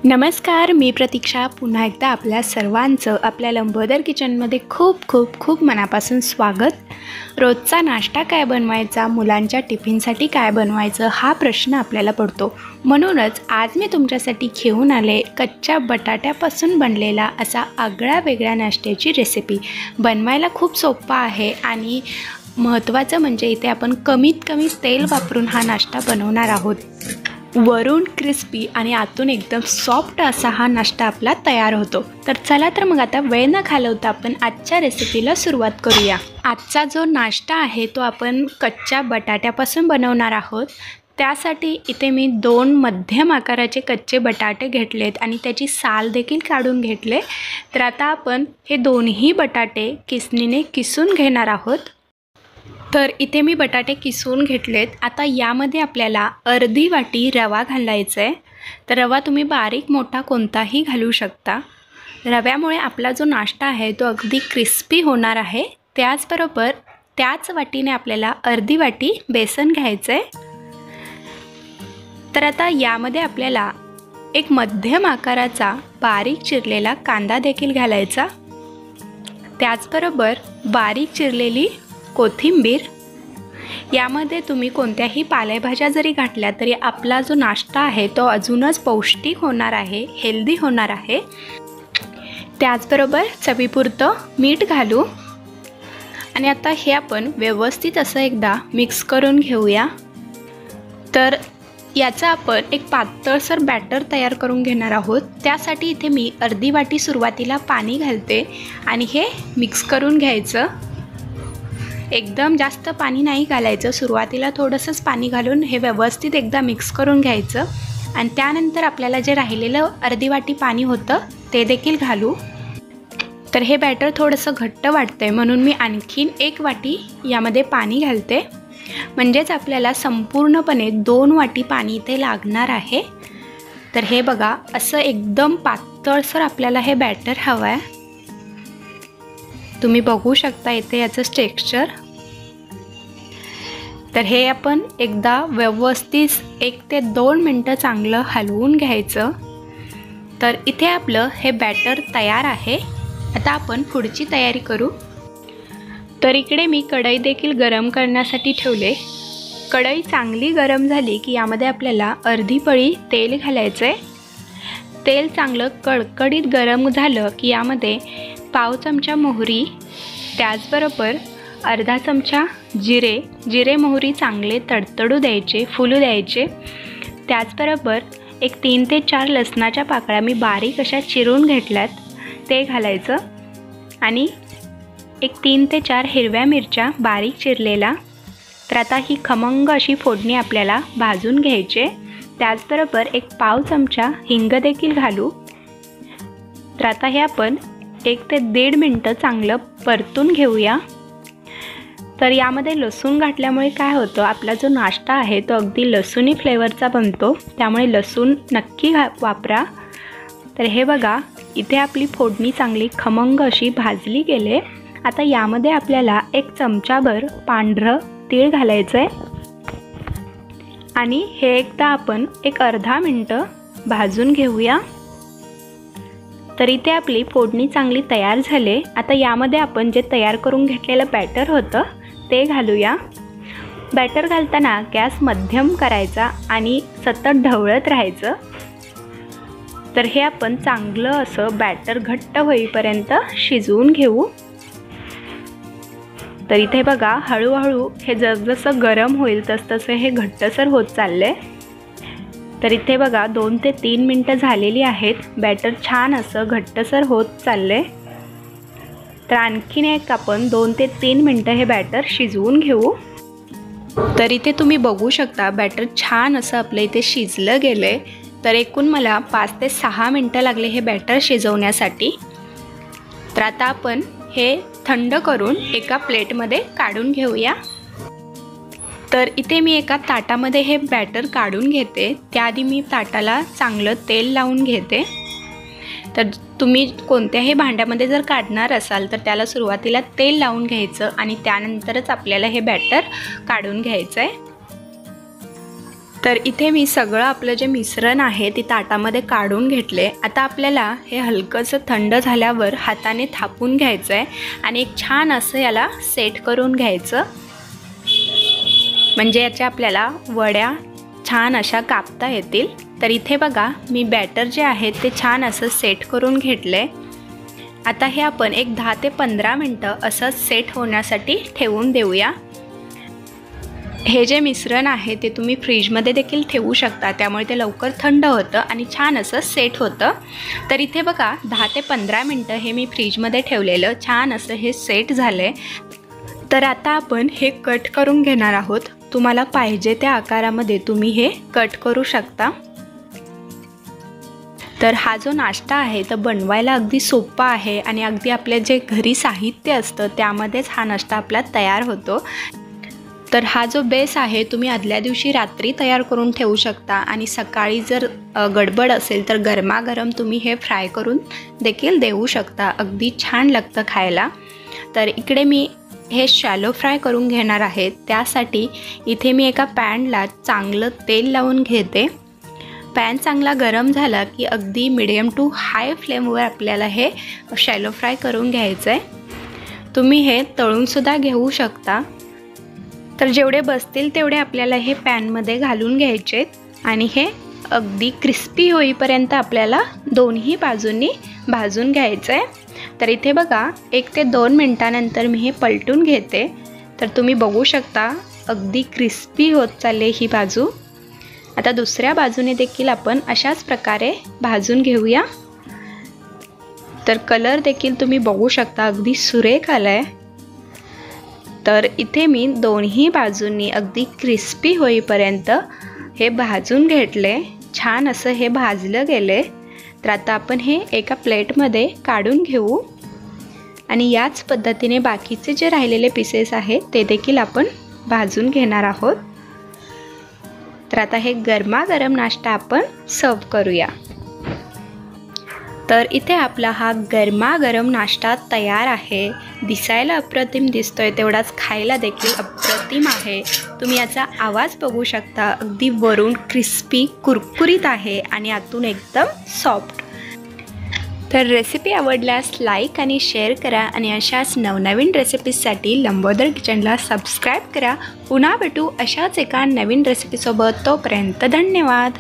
नमस्कार, मी प्रतीक्षा पुन्हा एकदा आपल्या सर्वांचं आपल्या लंबोदर किचनमध्ये खूप खूप खूप मनापासून स्वागत। रोजचा नाश्ता काय बनवायचा, मुलांच्या टिफिनसाठी काय बनवायचं हा प्रश्न आपल्याला पडतो। म्हणूनच आज मी तुमच्यासाठी घेऊन आले कच्च्या बटाट्यापासून बनलेला असा आगळा वेगळा नाश्त्याची रेसिपी। बनवायला खूप सोपा आहे आणि महत्त्वाचं म्हणजे इथे आपण कमीत कमी तेल वापरून हा नाश्ता बनवणार आहोत। वरून क्रिस्पी आणि आतून एकदम सॉफ्ट असा हा नाश्ता आपला तयार होतो। तर चला तर मग आता वेळ न घालवता आपण आजच्या रेसिपीला सुरुवात करूया। आजचा जो नाश्ता आहे तो आपण कच्च्या बटाट्यापासून बनवणार आहोत। त्यासाठी इथे मी 2 मध्यम आकाराचे कच्चे बटाटे घेतलेत आणि त्याची साल देखील काढून घेतले। तर आता आपण हे दोन्ही बटाटे किसणीने किसून घेणार आहोत। तर इथे मी बटाटे किसून घेतलेत। आता यामध्ये आपल्याला अर्धी वाटी रवा घालायचा आहे। तर रवा तुम्ही बारीक मोठा कोणताही घालू शकता। रव्यामुळे आपला जो नाश्ता आहे तो अगदी क्रिस्पी होणार आहे। त्याचबरोबर त्याच वाटीने आपल्याला अर्धी वाटी बेसन घ्यायचं आहे। तर आता यामध्ये आपल्याला एक मध्यम आकाराचा बारीक चिरलेला कांदा देखील घालायचा। त्याचबरोबर बारीक चिरलेली कोथिंबीर। यामध्ये तुम्ही कोणत्याही पालेभाज्या जरी घातल्या तरी आपला जो नाश्ता आहे तो अजूनच पौष्टिक होणार आहे, हेल्दी होणार आहे। त्याचबरोबर चवीपुरतं मीठ घालू आणि आता हे आपण व्यवस्थित असं एकदा मिक्स करून घेऊया। तर याचा आपण एक पातळसर बॅटर तयार करून घेणार आहोत। त्यासाठी इथे मी अर्धी वाटी सुरुवातीला पाणी घालते आणि हे मिक्स करून घ्यायचं। एकदम जास्त पाणी नाही घालायचं, सुरुवातीला थोडंसंच पाणी घालून हे व्यवस्थित एकदा मिक्स करून घ्यायचं आणि त्यानंतर आपल्याला जे राहिलेलं अर्धी वाटी पाणी होतं ते देखील घालू। तर हे बॅटर थोडंसं घट्ट वाटतंय म्हणून मी आणखीन 1 वाटी यामध्ये पाणी घालते। म्हणजेच आपल्याला संपूर्णपणे 2 वाटी पाणी इथे लागणार आहे। तर हे बघा, असं एकदम पातळसर आपल्याला हे बॅटर हवं आहे। तुम्ही बघू शकता इथे याचं टेक्स्चर। तर हे आपण एकदा व्यवस्थित 1 ते 2 मिनटं चांगलं हलवून घ्यायचं। तर इथे आपलं हे बॅटर तयार आहे। आता आपण पुढची तयारी करू। तर इकडे मी कढई देखील गरम करण्यासाठी ठेवले। कढई चांगली गरम झाली की यामध्ये आपल्याला अर्धी पळी तेल घालायचं आहे। तेल चांगलं कडकडीत गरम झालं की यामध्ये पाव चमचा मोहरी, त्याचबरोबर अर्धा चमचा जिरे मोहरी चांगले तडतडू द्यायचे, फुलू द्यायचे। त्याचबरोबर एक 3 ते 4 लसणाच्या पाकळ्या मी बारीक अशा चिरून घेतल्यात ते घालायचं आणि एक 3 ते 4 हिरव्या मिरच्या बारीक चिरलेला। तर आता ही खमंग अशी फोडणी आपल्याला भाजून घ्यायचे। त्याचबरोबर एक पाव चमचा हिंग देखील घालू। तर आता हे आपण 1 ते 1.5 मिनटं चांगलं परतून घेऊया। तर यामध्ये लसूण घातल्यामुळे काय होतं, आपला जो नाश्ता आहे तो अगदी लसूणी फ्लेवरचा बनतो, त्यामुळे लसूण नक्की वापरा। तर हे बघा, इथे आपली फोडणी चांगली खमंग अशी भाजली गेले। आता यामध्ये आपल्याला 1 चमचाभर पांढरं तीळ घालायचं आहे आणि हे एकदा आपण एक अर्धा मिनटं भाजून घेऊया। तर इथे आपली फोडणी चांगली तयार झाले। आता यामध्ये आपण जे तयार करून घेतलेलं बॅटर होतं ते घालूया। बॅटर घालताना गॅस मध्यम करायचा आणि सतत ढवळत राहायचं। तर हे आपण चांगलं असं बॅटर घट्ट होईपर्यंत शिजवून घेऊ। तर इथे बघा, हळूहळू हे जसजसं गरम होईल तसतसं हे घट्टसर होत चालले। तर इथे बघा 2 ते 3 मिनटं झालेली आहेत। बॅटर छान असं घट्टसर होत चालले। तर आणखीन एक आपण 2 ते 3 मिनटं हे बॅटर शिजवून घेऊ। तर इथे तुम्ही बघू शकता बॅटर छान असं आपलं इथे शिजलं गेले। तर एकूण मला 5 ते 6 मिनटं लागले हे बॅटर शिजवण्यासाठी। तर आता आपण हे थंड करून एका प्लेटमध्ये काढून घेऊया। तर इथे मी एका ताटामध्ये हे बॅटर काढून घेते। त्याआधी मी ताटाला चांगलं तेल लावून घेते। तर तुम्ही कोणत्याही भांड्यामध्ये जर काढणार असाल तर त्याला सुरुवातीला तेल लावून घ्यायचं आणि त्यानंतरच आपल्याला हे बॅटर काढून घ्यायचं आहे। तर इथे मी सगळं आपलं जे मिश्रण आहे ते ताटामध्ये काढून घेतले। आता आपल्याला हे हलकंसं थंड झाल्यावर हाताने थापून घ्यायचं आहे आणि एक छान असं याला सेट करून घ्यायचं, म्हणजे याच्या आपल्याला वड्या छान अशा कापता येतील। तर इथे बघा मी बॅटर जे आहे ते छान असं सेट करून घेतले। आता हे आपण एक 10 ते 15 मिनटं असं सेट होण्यासाठी ठेवून देऊया। हे जे मिश्रण आहे ते तुम्ही फ्रीजमध्ये देखील ठेवू शकता, त्यामुळे ते लवकर थंड होतं आणि छान असं सेट होतं। तर इथे बघा 10 ते 15 मिनटं हे मी फ्रीजमध्ये ठेवलेलं, छान असं हे सेट झालंय। तर आता आपण हे कट करून घेणार आहोत। तुम्हाला पाहिजे त्या आकारामध्ये तुम्ही हे कट करू शकता। तर हा जो नाश्ता आहे तो बनवायला अगदी सोपा आहे आणि अगदी आपले जे घरी साहित्य असतं त्यामध्येच हा नाश्ता आपला तयार होतो। तर हा जो बेस आहे तुम्ही आदल्या दिवशी रात्री तयार करून ठेवू शकता आणि सकाळी जर गडबड असेल तर गरमागरम तुम्ही हे फ्राय करून देखील देऊ शकता, अगदी छान लागतं खायला। तर इकडे मी हे शॅलो फ्राय करून घेणार आहे। त्यासाठी इथे मी एका पॅनला चांगलं तेल लावून घेते। पॅन चांगला गरम झाला की अगदी मीडियम टू हाय फ्लेमवर आपल्याला हे शॅलो फ्राय करून घ्यायचं आहे। तुम्ही हे तळूनसुद्धा घेऊ शकता। तर जेवढे बसतील तेवढे आपल्याला हे पॅनमध्ये घालून घ्यायचे आणि हे अगदी क्रिस्पी होईपर्यंत आपल्याला दोन्ही बाजूंनी भाजून घ्यायचं आहे। तर इथे बघा 1 ते 2 मिनटानंतर मी हे पलटून घेते। तर तुम्ही बघू शकता अगदी क्रिस्पी होत चालले ही बाजू। आता दुसऱ्या बाजूने देखील आपण अशाच प्रकारे भाजून घेऊया। तर कलर देखील तुम्ही बघू शकता अगदी सुरेख आलाय। तर इथे मी दोन्ही बाजूंनी अगदी क्रिस्पी होईपर्यंत हे भाजून घेतले, छान असं हे भाजलं गेले। तर आता आपण हे एका प्लेटमध्ये काढून घेऊ आणि याच पद्धतीने बाकीचे जे राहिलेले पीसेस आहेत ते देखील आपण भाजून घेणार आहोत। तर आता हे गरमागरम नाश्ता आपण सर्व करूया। तर इथे आपला हा गरमागरम नाश्ता तयार आहे। दिसायला अप्रतिम दिसतोय तेवढाच खायला देखील अप्रतिम आहे। तुम्ही याचा आवाज बघू शकता, अगदी वरून क्रिस्पी कुरकुरीत आहे आणि आतून एकदम सॉफ्ट। तर रेसिपी आवडल्यास लाईक आणि शेअर करा आणि अशाच नवनवीन रेसिपीजसाठी लंबोदर किचनला सबस्क्राईब करा। पुन्हा भेटू अशाच एका नवीन रेसिपीसोबत, तोपर्यंत धन्यवाद।